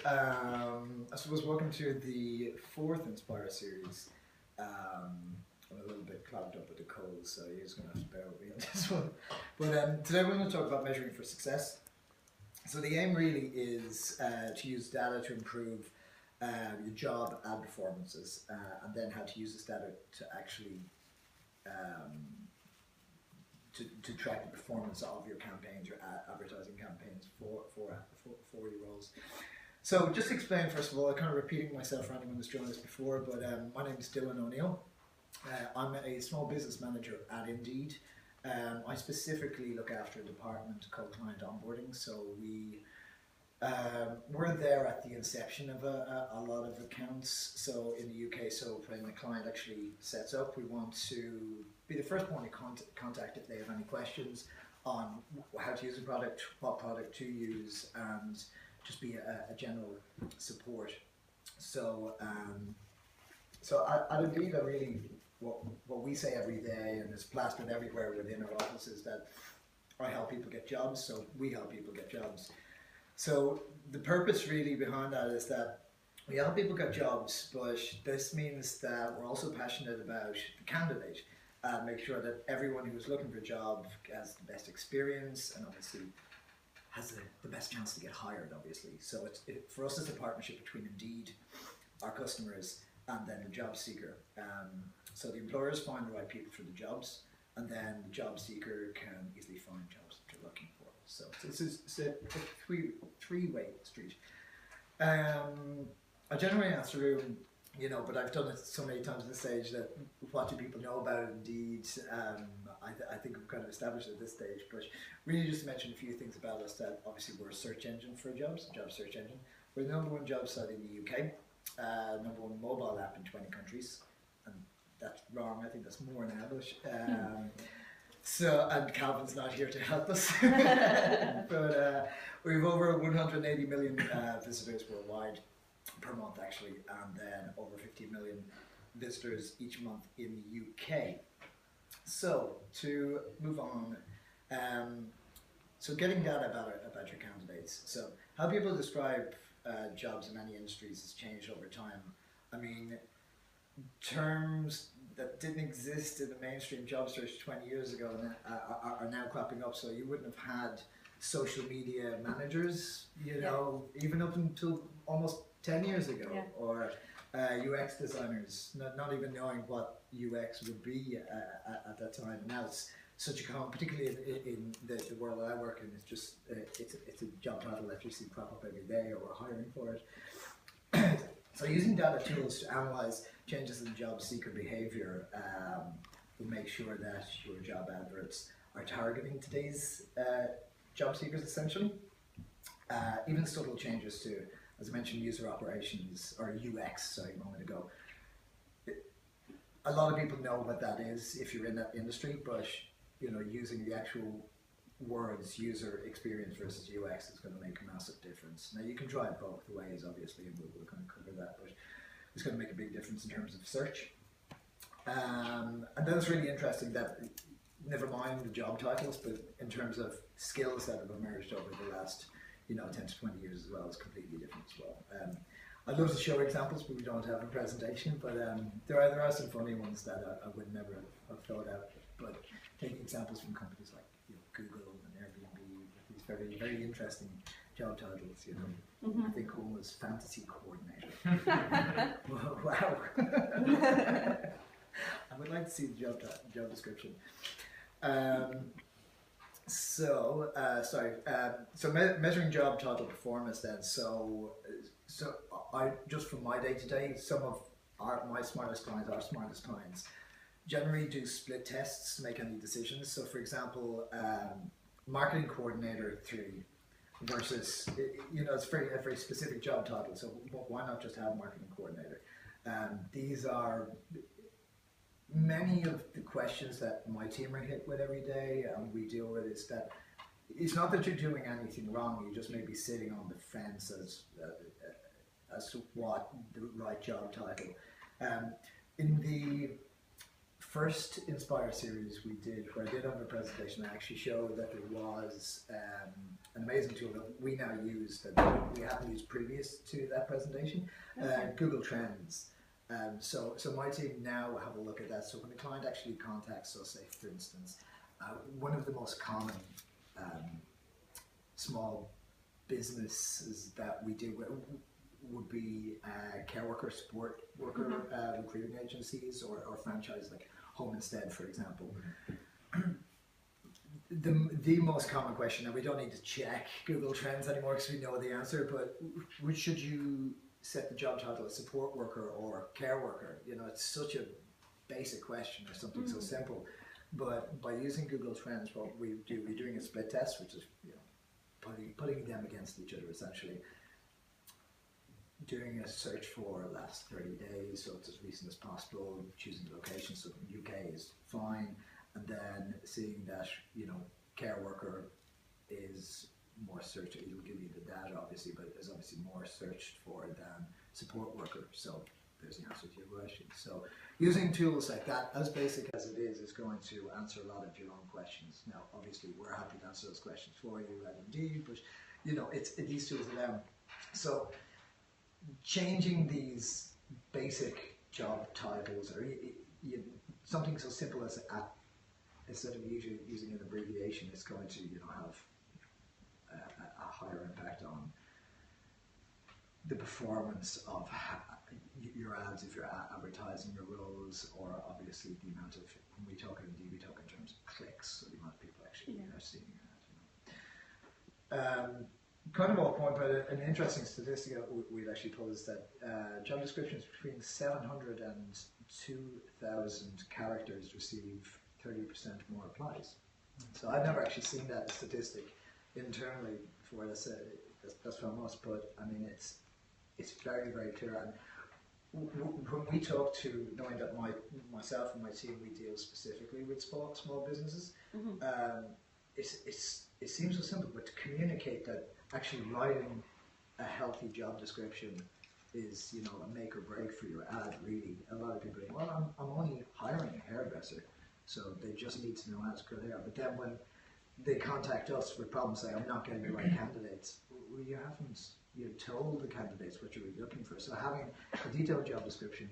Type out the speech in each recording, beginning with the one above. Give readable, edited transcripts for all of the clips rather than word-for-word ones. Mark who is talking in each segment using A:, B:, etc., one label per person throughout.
A: I suppose welcome to the fourth Inspire series. I'm a little bit clogged up with the cold, so you're just going to have to bear with me on this one. But today we're going to talk about measuring for success. So the aim really is to use data to improve your job ad performances, and then how to use this data to actually to track the performance of your campaigns, your advertising campaigns for your roles. So just to explain, first of all, I'm kind of repeating myself for anyone who's joined us before, but my name is Dylan O'Neill. I'm a small business manager at Indeed. I specifically look after a department called Client Onboarding, so we're there at the inception of a lot of accounts. So in the UK, so when the client actually sets up, we want to be the first point of contact if they have any questions on how to use a product, what product to use, and just be a general support. So at Indeed, I really, what we say every day, and it's plastered everywhere within our offices, that I help people get jobs, so we help people get jobs. So the purpose really behind that is that we help people get jobs, but this means that we're also passionate about the candidate and make sure that everyone who's looking for a job has the best experience and obviously has the best chance to get hired, obviously. So for us, it's a partnership between Indeed, our customers, and then the job seeker. So the employers find the right people for the jobs, and then the job seeker can easily find jobs that they're looking for. So it's a three-way street. I generally answer, but I've done it so many times at this stage that what do people know about it Indeed? I think we've kind of established at this stage, but really just to mention a few things about us, that obviously we're a search engine for jobs, a job search engine. We're the #1 job site in the UK, #1 mobile app in 20 countries, and that's wrong, I think that's more now, but and Calvin's not here to help us, but we have over 180 million visitors worldwide per month actually, and then over 50 million visitors each month in the UK. So to move on, so getting data about your candidates. So how people describe jobs in many industries has changed over time. I mean, terms that didn't exist in the mainstream job search 20 years ago are now cropping up. So you wouldn't have had social media managers, even up until almost 10 years ago, or UX designers, not even knowing what UX would be at that time. And now it's such a common, particularly in the world that I work in, it's just it's a job title that you see crop up every day, or we're hiring for it. So using data tools to analyze changes in job seeker behavior will make sure that your job adverts are targeting today's job seekers essentially. Even subtle changes to, as I mentioned, user operations, or UX, sorry, a moment ago. A lot of people know what that is if you're in that industry, but using the actual words user experience versus UX is going to make a massive difference. Now you can try it both ways, obviously, and we'll kind of cover that, but it's going to make a big difference in terms of search. And then it's really interesting that, never mind the job titles, but in terms of skills that have emerged over the last 10 to 20 years as well, is completely different as well. I'd love to show examples, but we don't have a presentation, but there are some funny ones that I would never have thought out, but taking examples from companies like Google and Airbnb with these very, very interesting job titles, I think one was fantasy coordinator. Wow. I would like to see the job description. So measuring job title performance then. So I, just from my day to day, some of my smartest clients, generally do split tests to make any decisions. So for example, marketing coordinator 3 versus, it's a very specific job title. So why not just have marketing coordinator? These are many of the questions that my team are hit with every day, and we deal with, is that it's not that you're doing anything wrong, you just may be sitting on the fence as to what the right job title. In the first Inspire series we did, where I did have a presentation, I actually showed that there was an amazing tool that we now use that we haven't used previous to that presentation, Google Trends. So my team now have a look at that. So when a client actually contacts us, say for instance, one of the most common small businesses that we do would be care worker, support worker, recruiting agencies, or franchise like Home Instead, for example. The most common question, and we don't need to check Google Trends anymore because we know the answer, but which should you set the job title as support worker or care worker? You know, it's such a basic question or something so simple. But by using Google Trends, what we do, we're doing a split test, which is, you know, putting them against each other essentially. Doing a search for the last 30 days, so it's as recent as possible, choosing the location, so UK is fine, and then seeing that, you know, care worker is more searched, it'll give you the data obviously, but is obviously more searched for than support worker, so there's the answer to your question. So using tools like that, as basic as it is going to answer a lot of your own questions. Now obviously we're happy to answer those questions for you at Indeed, but you know, these tools are them. So changing these basic job titles, or something so simple as instead of using an abbreviation, it's going to, you know, have a higher impact on the performance of your ads if you're advertising your roles, or obviously the amount of, when we talk Indeed, we talk in terms of clicks, so the amount of people actually are seeing your ad. You know. Kind of off point, but an interesting statistic that we'd actually pulled is that job descriptions between 700 and 2,000 characters receive 30% more applies. So I've never actually seen that statistic internally before. That's from us, but I mean it's very, very clear. And when we talk to, knowing that myself and my team, we deal specifically with small businesses, it seems so simple, but to communicate that actually writing a healthy job description is, you know, a make or break for your ad, really. A lot of people think, well, I'm only hiring a hairdresser, so they just need to know how to cut hair. But then when they contact us with problems, say, I'm not getting the right candidates, well, you've told the candidates what you're really looking for. So having a detailed job description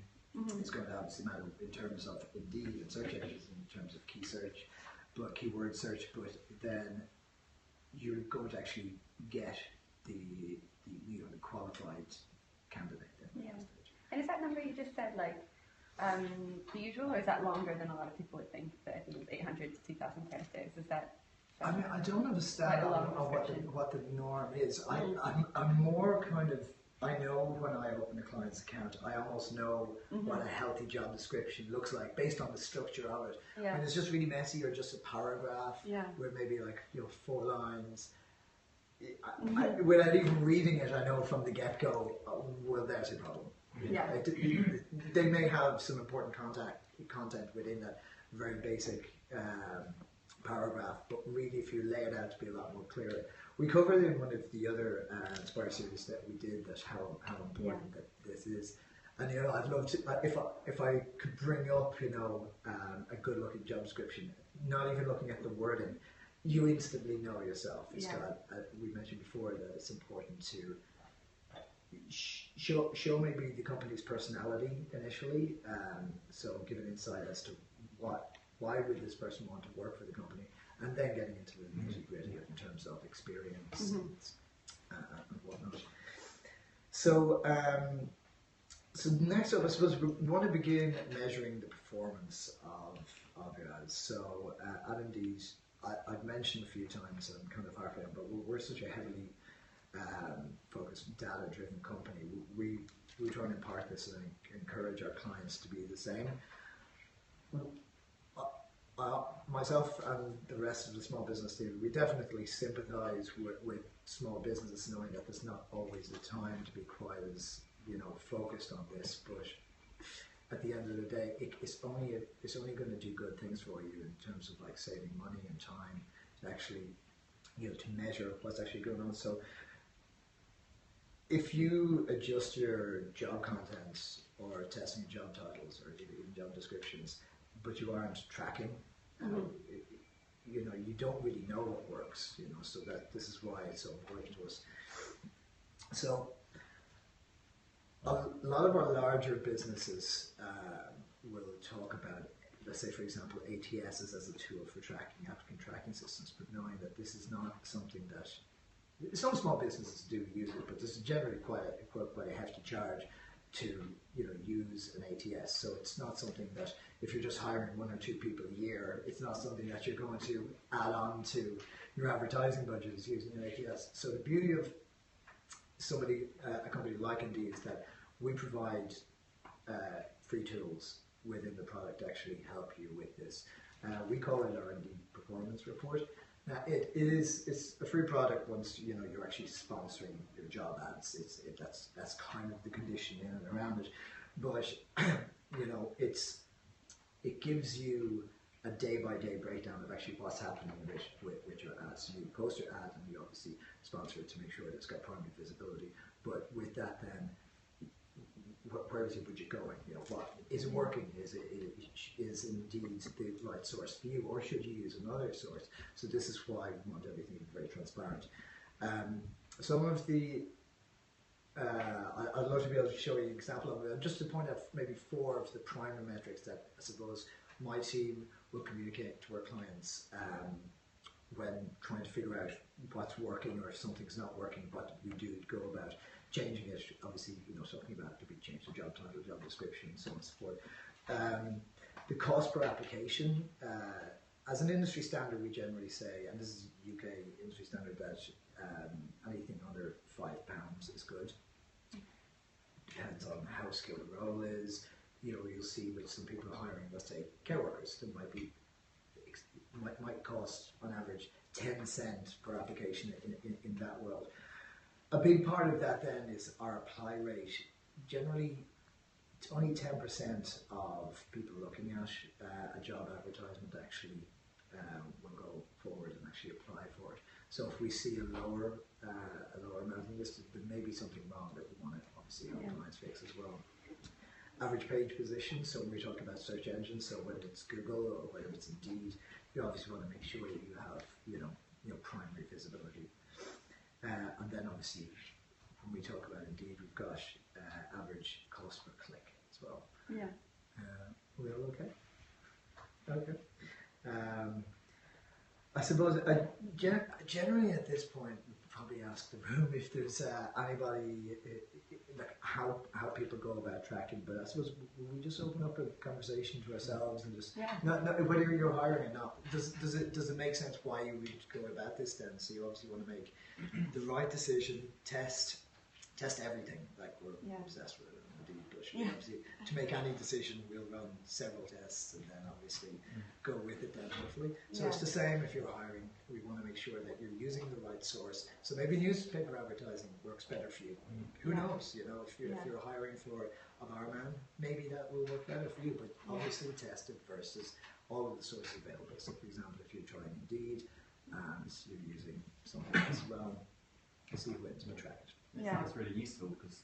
A: is going to obviously matter in terms of Indeed and search engines, in terms of keyword search, but then you're going to actually get the qualified candidate.
B: Yeah. And is that number you just said like the usual, or is that longer than a lot of people would think? That I think it was 800 to 2,000 characters. Is that?
A: I mean, I don't have a stat on what the norm is. I'm more kind of, I know when I open a client's account, I almost know what a healthy job description looks like based on the structure of it.
B: Yeah.
A: When it's just really messy or just a paragraph with maybe like, you know, 4 lines, without even reading it, I know from the get-go, well, there's a problem.
B: Yeah.
A: They may have some important content within that very basic paragraph, but really if you lay it out to be a lot more clear. We covered in one of the other Inspire series that we did that how important that this is. And you know, I'd love to, if I could bring up, you know, a good looking job description, not even looking at the wording, you instantly know yourself. It's got, we mentioned before that it's important to show maybe the company's personality initially, so give an insight as to why would this person want to work for the company, and then getting into the nitty-gritty in terms of experience and whatnot. So, so next up, I suppose we want to begin measuring the performance of your ads. So at Indeed, I've mentioned a few times, and I'm kind of harping on, but we're such a heavily focused, data-driven company. We try and impart this and encourage our clients to be the same. Myself and the rest of the small business team, we definitely sympathise with small businesses, knowing that there's not always the time to be quite as, you know, focused on this. But at the end of the day, it's only going to do good things for you in terms of like saving money and time to actually, you know, to measure what's actually going on. So if you adjust your job content or testing job titles or even job descriptions, but you aren't tracking you don't really know what works, so that this is why it's so important to us. So a lot of our larger businesses will talk about, let's say for example, ATSs as a tool for tracking, applicant tracking systems, but knowing that this is not something that, some small businesses do use it, but this is generally quite a hefty charge to use an ATS. So it's not something that, if you're just hiring 1 or 2 people a year, it's not something that you're going to add on to your advertising budget is using an ATS. So the beauty of a company like Indeed is that we provide free tools within the product to actually help you with this. We call it our Indeed Performance Report. Now it's a free product once you're actually sponsoring your job ads. That's kind of the condition in and around it, but it gives you a day-by-day breakdown of actually what's happening with your ads. So you post your ad and you obviously sponsor it to make sure that it's got primary visibility. But with that, then where is your budget going? What is it working? Is Indeed the right source for you, or should you use another source? So this is why we want everything to be very transparent. Some of the I'd love to be able to show you an example of it, just to point out maybe 4 of the primary metrics that I suppose my team will communicate to our clients when trying to figure out what's working, or if something's not working, what we do to go about changing it. Obviously, talking about to be changed to job title, job description, so on and so forth. The cost per application, as an industry standard, we generally say, and this is UK industry standard, that anything under £5 is good. Depends on how skilled the role is. You'll see with some people hiring, let's say, care workers, that might cost on average 10 cents per application in that world. A big part of that then is our apply rate. Generally, it's only 10% of people looking at a job advertisement actually will go forward and actually apply for it. So if we see a lower amount of this, there may be something wrong that we want to obviously help clients fix as well. Average page position, so when we talk about search engines, so whether it's Google or whether it's Indeed, you obviously want to make sure that you have primary visibility. And then obviously when we talk about Indeed, we've got average cost per click as well.
B: Yeah.
A: Are we all okay? Okay. I suppose generally at this point we'd probably ask the room if there's anybody, like how people go about tracking, but I suppose we just open up a conversation to ourselves and just whether you're hiring or not, does it make sense why you would go about this then? So you obviously want to make the right decision, test everything, like we're obsessed with it. But obviously, to make any decision, we'll run several tests and then obviously go with it then hopefully. So it's the same if you're hiring. We want to make sure that you're using the right source. So maybe newspaper advertising works better for you. Who knows? If you're hiring for a barman, maybe that will work better for you. But obviously test it versus all of the sources available. So for example, if you're trying Indeed and you're using something else as well, see who wins and track it.
C: I think it's really useful because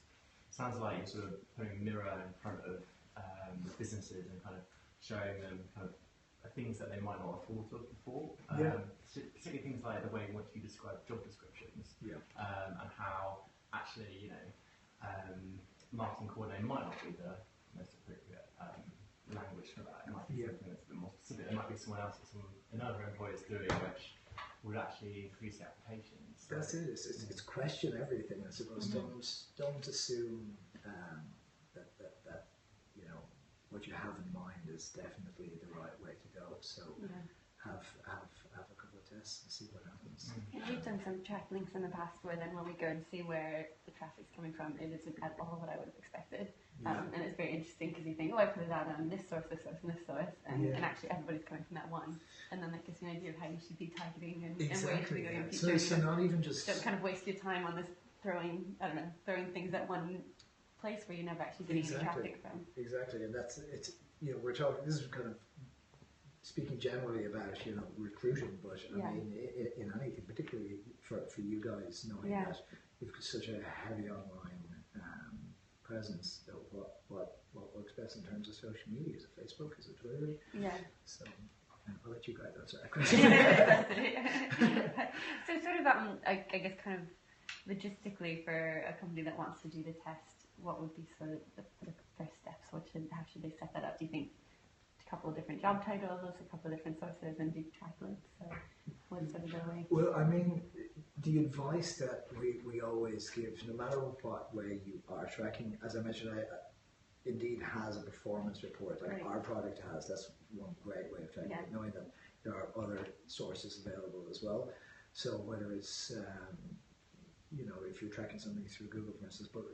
C: sounds like you're sort of putting a mirror in front of businesses and kind of showing them kind of things that they might not have thought of before. Particularly things like the way in which you describe job descriptions and how actually, marketing coordinator might not be the most appropriate language for that. It might be something that's a bit more specific. There might be someone else that another employer is doing which would actually increase the applications. So
A: that's it. It's question everything, I suppose. Don't assume that what you have in mind is definitely the right way to go. So have a couple of tests and see what happens.
B: We've done some track links in the past where then when we go and see where the traffic's coming from, it isn't at all what I would have expected. And it's very interesting because you think, I put it out on this source, and this source, and actually everybody's coming from that one. And then that gives you an idea of how you should be targeting and where you should be going in future.
A: So not even just...
B: Don't kind of waste your time on this throwing things at one place where you're never actually getting any traffic from.
A: Exactly, and we're talking, this is kind of speaking generally about, recruiting, but I mean, in anything, particularly for you guys, knowing that you've got such a heavy online presence, what works best in terms of social media? Is it Facebook? Is it Twitter?
B: Yeah.
A: So I'll let you guys answer that question.
B: So sort of, I guess kind of logistically for a company that wants to do the test, what would be sort of the first steps? How should they set that up? Do you think a couple of different job titles, a couple of different sources, and do track links? So what's sort of the way?
A: Well, I mean, the advice that we always give, no matter what way you are tracking, as I mentioned, Indeed has a performance report like our product has. That's one great way of tracking it, knowing that there are other sources available as well. So whether it's, if you're tracking something through Google, for instance, but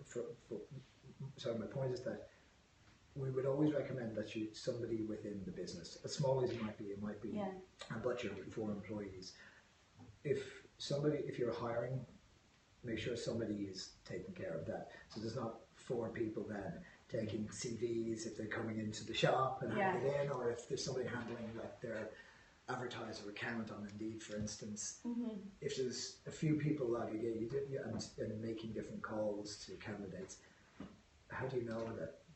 A: so my point is that we would always recommend that somebody within the business, as small as it might be a butcher with 4 employees. If you're hiring, make sure somebody is taking care of that. So there's not 4 people then taking CVs if they're coming into the shop and handing it in, or if there's somebody handling like their advertiser account on Indeed, for instance. If there's a few people logging in and making different calls to candidates, how do you know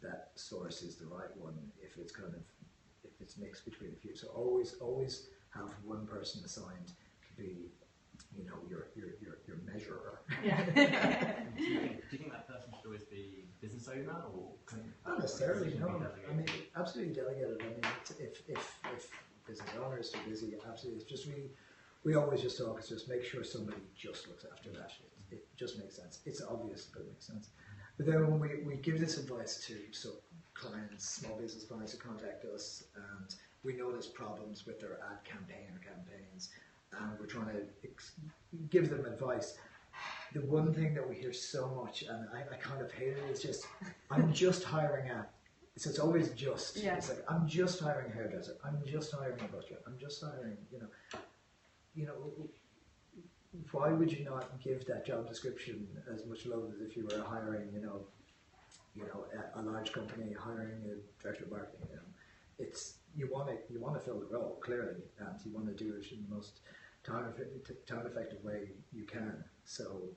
A: that source is the right one if it's mixed between a few? So always have one person assigned to be, your measurer.
C: Do you think that person should always be business owner, or
A: not necessarily? No, I mean absolutely delegated. I mean, if business owner is too busy, absolutely. It's just we always just talk. It's just make sure somebody just looks after that. It just makes sense. It's obvious, but it makes sense. But then when we give this advice to clients, small business clients who contact us, and we notice problems with their ad campaign or campaigns, and we're trying to give them advice. The one thing that we hear so much, and I kind of hate it, is just, I'm just hiring so it's always just. Yeah. It's like, I'm just hiring a hairdresser, I'm just hiring a butcher, I'm just hiring, why would you not give that job description as much love as if you were hiring, a large company hiring a director of marketing? It's you want to fill the role clearly, and you want to do it in the most time-effective way you can. So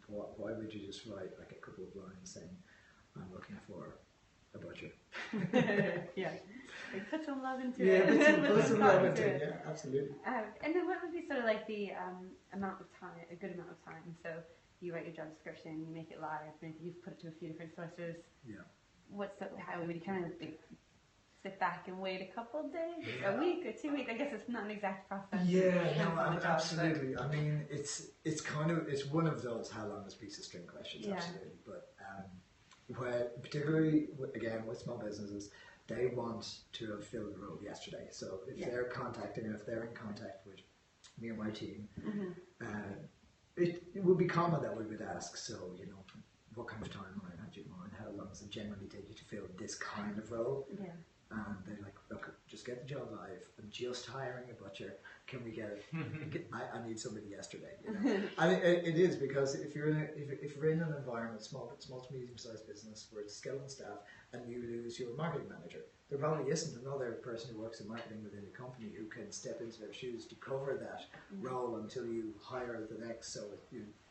A: why would you just write like a couple of lines saying, "I'm looking for a butcher"?
B: Yeah, like put some love into
A: it.
B: Yeah,
A: put some love into it. Yeah, absolutely.
B: And then what would be sort of like the amount of time, a good amount of time? So you write your job description, you make it live, maybe you've put it to a few different sources. Yeah. How would you kind of sit back and wait a couple of days, a week or 2 weeks? I guess it's not an exact process.
A: Yeah, no, absolutely. I mean, it's one of those how long is a piece of string questions, absolutely. But where particularly again with small businesses, they want to have filled the role yesterday. So if they're in contact with me or my team, it would be common that we would ask, so what kind of timeline had you in mind? How long does it generally take you to fill this kind of role? Yeah. And they're like, look, just get the job live. I'm just hiring a butcher. Can we get it? I need somebody yesterday. And it is, because if you're in an environment, small to medium sized business, where it's skeleton staff, and you lose your marketing manager, there probably isn't another person who works in marketing within the company who can step into their shoes to cover that role until you hire the next. So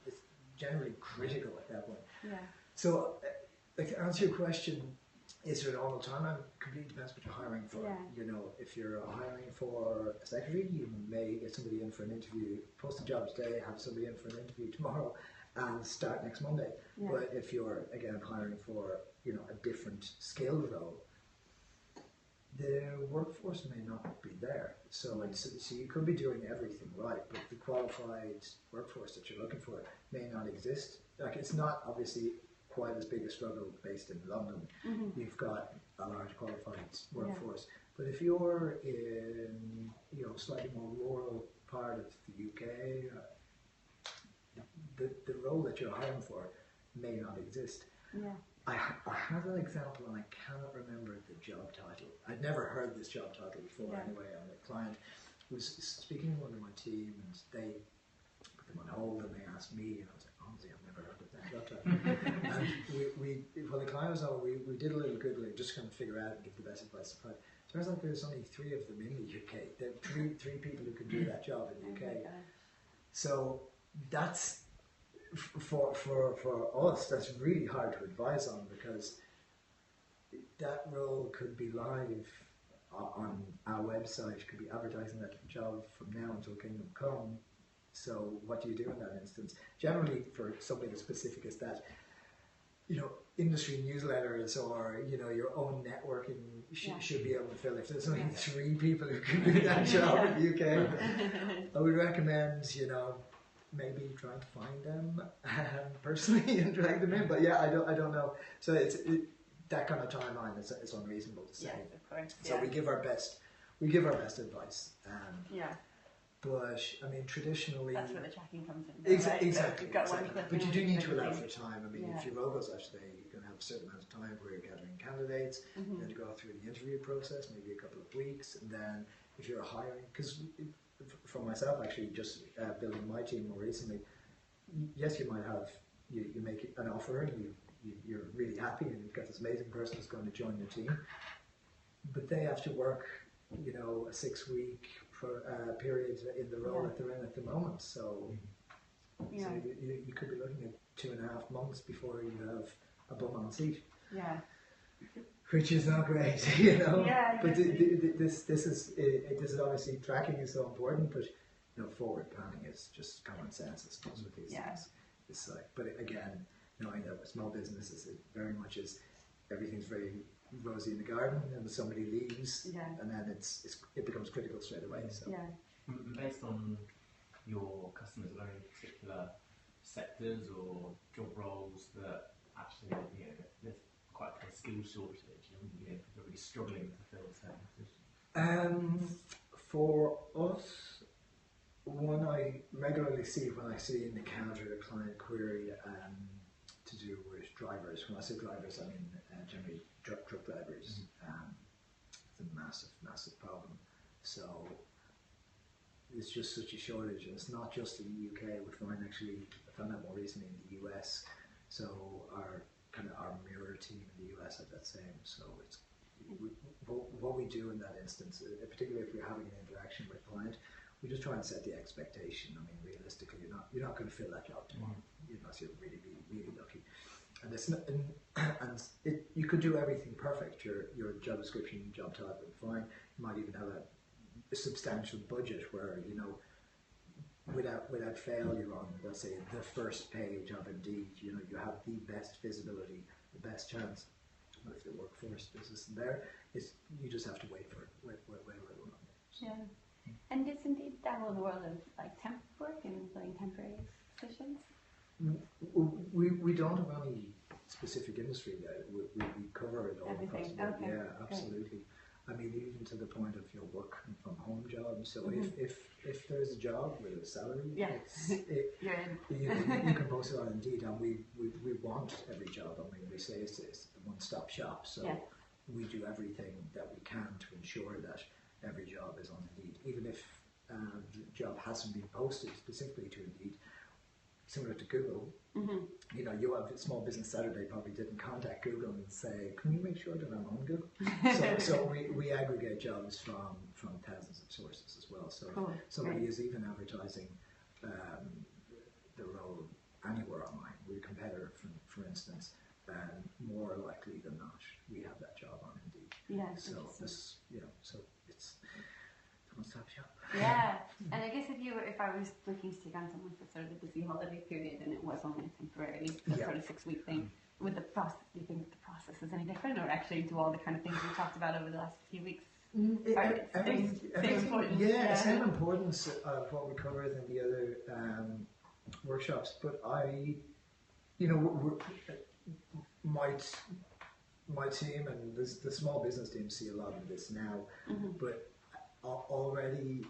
A: it's generally critical at that point. Yeah. So, to answer your question, is there an normal timeline? Completely depends what you're hiring for. Yeah. If you're hiring for a secretary, you may get somebody in for an interview, post the job today, have somebody in for an interview tomorrow, and start next Monday. Yeah. But if you're, again, hiring for a different skill role, the workforce may not be there. So you could be doing everything right, but the qualified workforce that you're looking for may not exist. Like, it's not obviously quite as big a struggle based in London. You've got a large qualified workforce. But if you're in slightly more rural part of the UK, the role that you're hiring for may not exist. Yeah. I have an example, and I cannot remember the job title. I'd never heard this job title before. Anyway, and the client was speaking to one of my team, and they put them on hold, and they asked me, and I was like, honestly, I've never heard of that job title. And when the client was over, we did a little Googling just to kind of figure out and give the best advice. But it turns out there's only 3 of them in the UK. There are three people who can do that job in the UK. So that's, for us, that's really hard to advise on, because that role could be live on our website could be advertising that job from now until Kingdom Come. So what do you do in that instance? Generally, for something as specific as that, industry newsletters or your own networking should be able to fill. If there's only 3 people who can do that job in the UK, I would recommend maybe trying to find them personally and drag them in. But yeah, I don't know. So that kind of timeline is unreasonable to say.
B: Yes, of course.
A: So we give our best advice. But I mean, traditionally,
B: that's where the tracking comes in.
A: Exactly.
B: So you've got one clip
A: but you do need to allow
B: thing.
A: for time. I mean, if your role goes out today, you're going to have a certain amount of time where you're gathering candidates.
B: Mm-hmm.
A: You're going to go through the interview process, maybe a couple of weeks, and then if you're hiring, because for myself, actually, just building my team more recently, yes, you might have you make an offer and you're really happy and you've got this amazing person who's going to join your team, but they have to work, a 6-week period in the role that they're in at the moment. So you could be looking at 2.5 months before you have a bum on seat.
B: Yeah.
A: Which is not great,
B: Yeah,
A: but this is obviously, tracking is so important, but forward planning is just common sense, I suppose, with these things. It's like, but again, knowing that small businesses, it very much is, everything's very rosy in the garden, and somebody leaves, and then it becomes critical straight away. So.
B: Yeah.
C: Based on your customers, are there any particular sectors or job roles that actually, there's quite a skill shortage, people are really struggling to fill certain positions?
A: For us, one I regularly see when I see an encounter a client query to do with drivers. When I say drivers, I mean generally truck drivers. It's a massive, massive problem. So it's just such a shortage, and it's not just in the UK. I found that more recently in the US. So our mirror team in the US had that same. So it's what we do in that instance, particularly if we're having an interaction with a client, we just try and set the expectation. I mean, realistically, you're not going to fill that job tomorrow, unless you're really, really, really lucky. And you could do everything perfect. Your job description, job title, fine. You might even have a substantial budget where without fail, you're on, let's say, the first page of Indeed. You have the best visibility, the best chance. But if the workforce isn't there, you just have to wait for it. Wait a little longer. So.
B: Yeah. And does Indeed dabble in the world of temp work and filling temporary positions?
A: We don't have any specific industry that we cover it all across the board.
B: Okay.
A: Yeah, absolutely. I mean, even to the point of work from home jobs. So if there's a job with a salary, you can post it on Indeed, and we want every job. I mean, we say it's a one-stop shop. So we do everything that we can to ensure that every job is on Indeed, even if the job hasn't been posted specifically to Indeed. Similar to Google, you have a Small Business Saturday probably didn't contact Google and say, "Can you make sure that I'm on Google?" so we aggregate jobs from thousands of sources as well. So if somebody is even advertising the role anywhere online with a competitor, for instance, more likely than not, we have that job on Indeed.
B: Yeah.
A: So so it's a one-stop shop.
B: Yeah, and I guess if I was looking to take on someone for sort of the busy holiday period and it was only a temporary sort of 6-week thing, do you think the process is any different, or actually do all the kind of things we talked about over the last few weeks? Same importance.
A: Yeah, same importance of what we covered in the other workshops. But my team and the small business team see a lot of this now, but already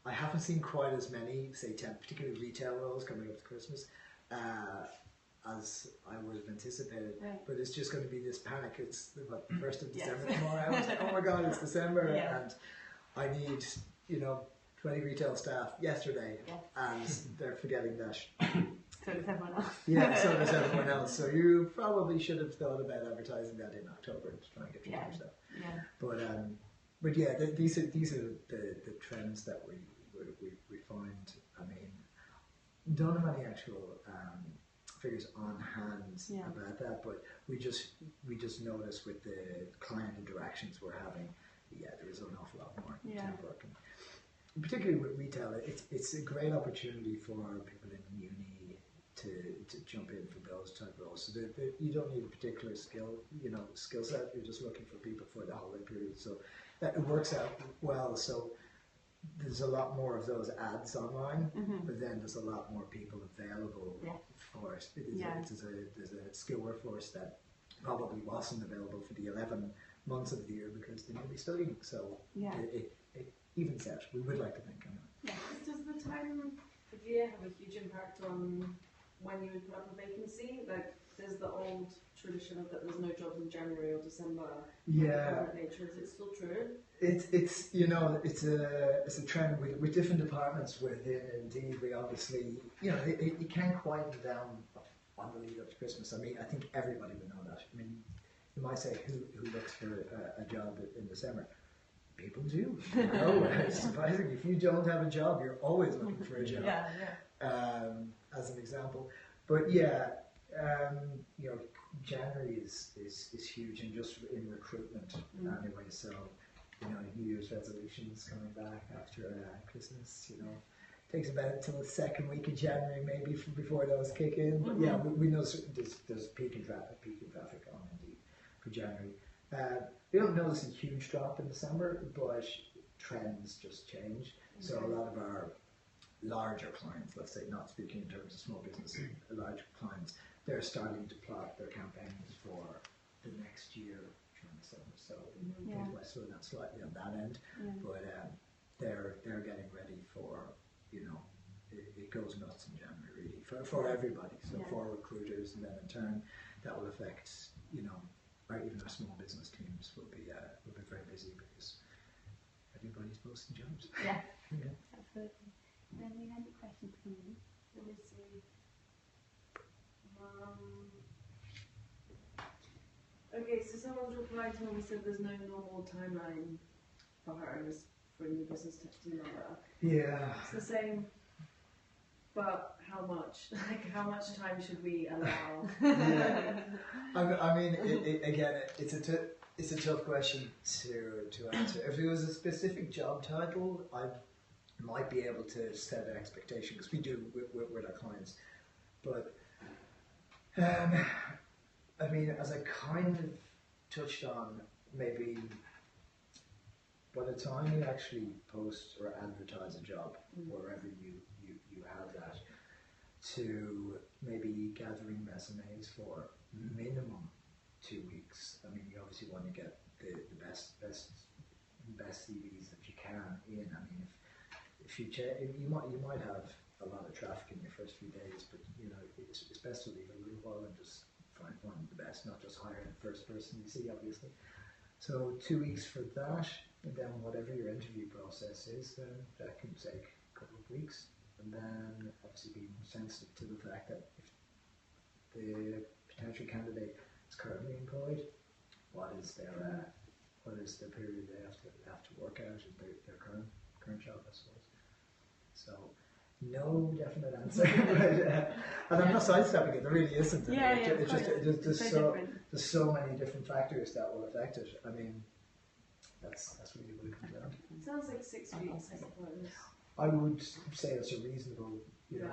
A: I haven't seen quite as many, say, particularly retail roles coming up to Christmas, as I would have anticipated.
B: Right.
A: But it's just going to be this panic. It's the 1st of December tomorrow. I was like, oh my God, it's December, and I need 20 retail staff yesterday, and they're forgetting that.
B: So does everyone else.
A: Yeah, so does everyone else. So you probably should have thought about advertising that in October to try and get your numbers up.
B: Yeah.
A: But yeah, these are the trends that we find. I mean, don't have any actual figures on hand about that, but we just notice with the client interactions we're having, yeah, there is an awful lot more
B: Yeah.
A: temp work. And particularly with retail, it's a great opportunity for people in uni to jump in for those type of roles. So you don't need a particular skill set. You're just looking for people for the holiday period. So that it works out well. So there's a lot more of those ads online, but then there's a lot more people available for it. There's a skill workforce that probably wasn't available for the 11 months of the year because they may be studying. So it evens out. We would like to think.
D: Does the time of year have a huge impact on when you would put up a vacancy? Like, there's the old tradition of that there's no jobs in January or December.
A: Yeah.
D: Nature. Is it still true?
A: It's a trend with different departments within Indeed. We obviously, it can quieten down on the lead up to Christmas. I mean, I think everybody would know that. I mean, you might say who looks for a job in December. People do. Surprisingly, if you don't have a job, you're always looking for a job. As an example, but January is huge, and just in recruitment anyway. So, New Year's resolutions coming back after Christmas. Takes about till the second week of January maybe before those kick in. But we know there's peak in traffic on Indeed for January. We don't notice a huge drop in December, but trends just change. So a lot of our larger clients, let's say, not speaking in terms of small business, larger clients, they're starting to plot their campaigns for the next year during the summer. So West we're not slightly on that end, but they're getting ready for, it goes nuts in January really for everybody. So for recruiters, and then in turn that will affect, or even our small business teams will be very busy because everybody's posting jobs.
B: Yeah. Absolutely. And we had any questions from you?
D: Let me see. Okay, so someone's replied to when we said there's no normal timeline for hires for a new business team member.
A: Yeah.
D: It's the same, but how much? Like, how much time should we allow?
A: I mean, it's a tough question to answer. If it was a specific job title, I might be able to set an expectation because we do with our clients. But I mean, as I kind of touched on, maybe by the time you actually post or advertise a job, wherever you have that, to maybe gathering resumes for minimum 2 weeks. I mean, you obviously want to get the best CVs that you can in. I mean, if you might have a lot of traffic in your first few days, but it's best to leave a little while and just find the best, not just hire the first person you see, obviously. So 2 weeks for that, and then whatever your interview process is, then that can take a couple of weeks. And then obviously being sensitive to the fact that if the potential candidate is currently employed, what is the period they have to work out in their current job, I suppose. So no definite answer, and I'm not sidestepping it. There really isn't. There's so many different factors that will affect it. I mean, that's really what it comes down to.
D: It sounds like 6 weeks, I suppose.
A: I would say it's a reasonable, for a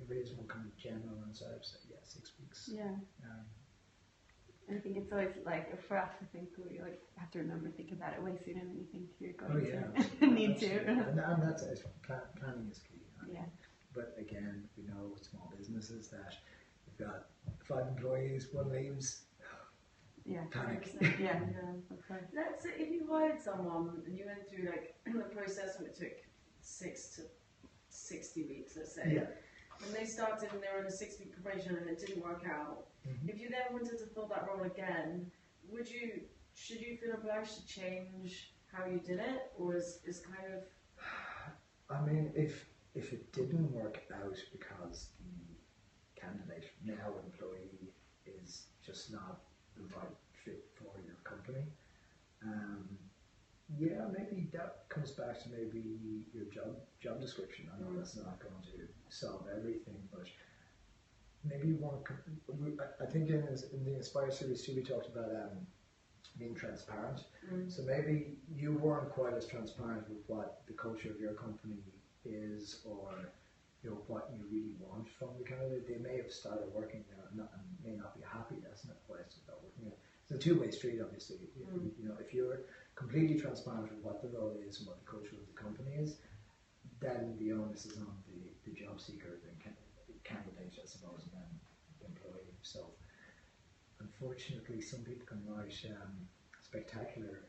A: reasonable kind of general answer. I'd say 6 weeks.
B: Yeah. I think it's always like for us, I think we have to remember to think about it way sooner than you think you're going to need to.
A: And that's it. Planning is key.
B: Yeah.
A: But again, we know small businesses that you've got 5 employees, one leaves. Panic.
B: Yeah. Of course.
D: Let's say if you hired someone and you went through the process and it took 6 to 60 weeks, let's say.
A: Yeah.
D: When they started and they were in a 6-week probation and it didn't work out, if you then wanted to fill that role again, should you feel obliged to change how you did it, or is kind of?
A: I mean, if it didn't work out because the candidate, now employee, is just not the right fit for your company, maybe that comes back to maybe your job description. I know that's not going to solve everything, but maybe I think in the Inspire series too, we talked about being transparent.
D: Mm.
A: So maybe you weren't quite as transparent with what the culture of your company is, or what you really want from the candidate. They may have started working there and may not be happy. That's not why it's not working there. It's a two-way street, obviously. If you're completely transparent with what the role is and what the culture of the company is, then the onus is on the job seeker, the candidate, I suppose, and then the employee. So, unfortunately, some people can write spectacular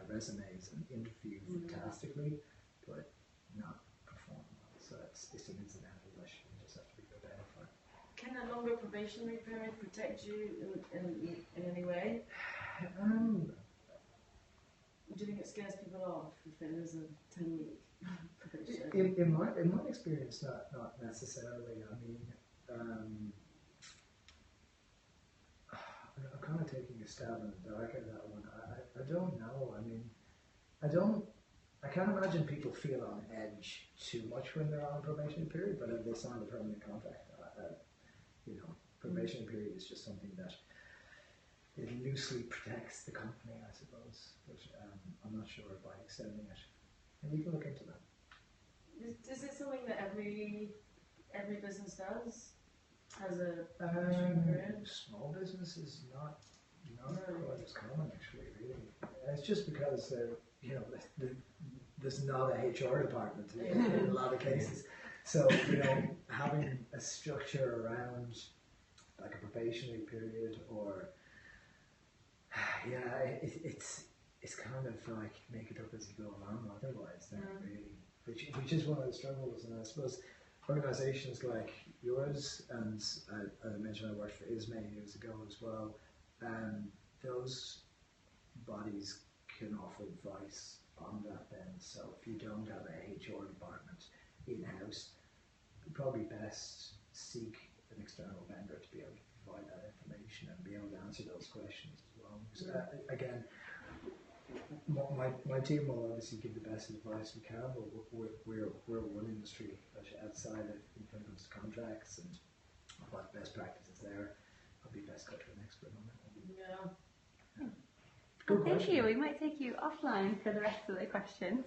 A: resumes and interview fantastically, but not perform well. So it's an incidental that you just have to be prepared for.
D: Can a longer probationary period protect you in any way? Do you think it scares people off if there is a 10-week probation?
A: In my experience, not necessarily. I mean, I'm kind of taking a stab in the dark at that one. I don't know. I mean, I can't imagine people feel on edge too much when they're on a probationary period, but if they sign a permanent contract, probationary period is just something that it loosely protects the company, I suppose. But I'm not sure by extending it. And we can look into that.
D: Is it something that every business does? Has a probationary period?
A: Small business is not quite as common, actually. Really, it's just because there's not a HR department in a lot of cases. So having a structure around like a probationary period, or it's kind of like make it up as you go along. Otherwise, then really, which is one of the struggles, and I suppose organisations like yours, and I mentioned I worked for ISME years ago as well, those bodies can offer advice on that then. So if you don't have a HR department in-house, probably best seek an external vendor to be able to provide that information and be able to answer those questions as well. So again, my team will obviously give the best advice we can, but we're one industry outside of in terms of contracts and what best practices there. I'll be best cut to an expert on that.
D: Yeah.
B: Well, thank you. We might take you offline for the rest of the questions.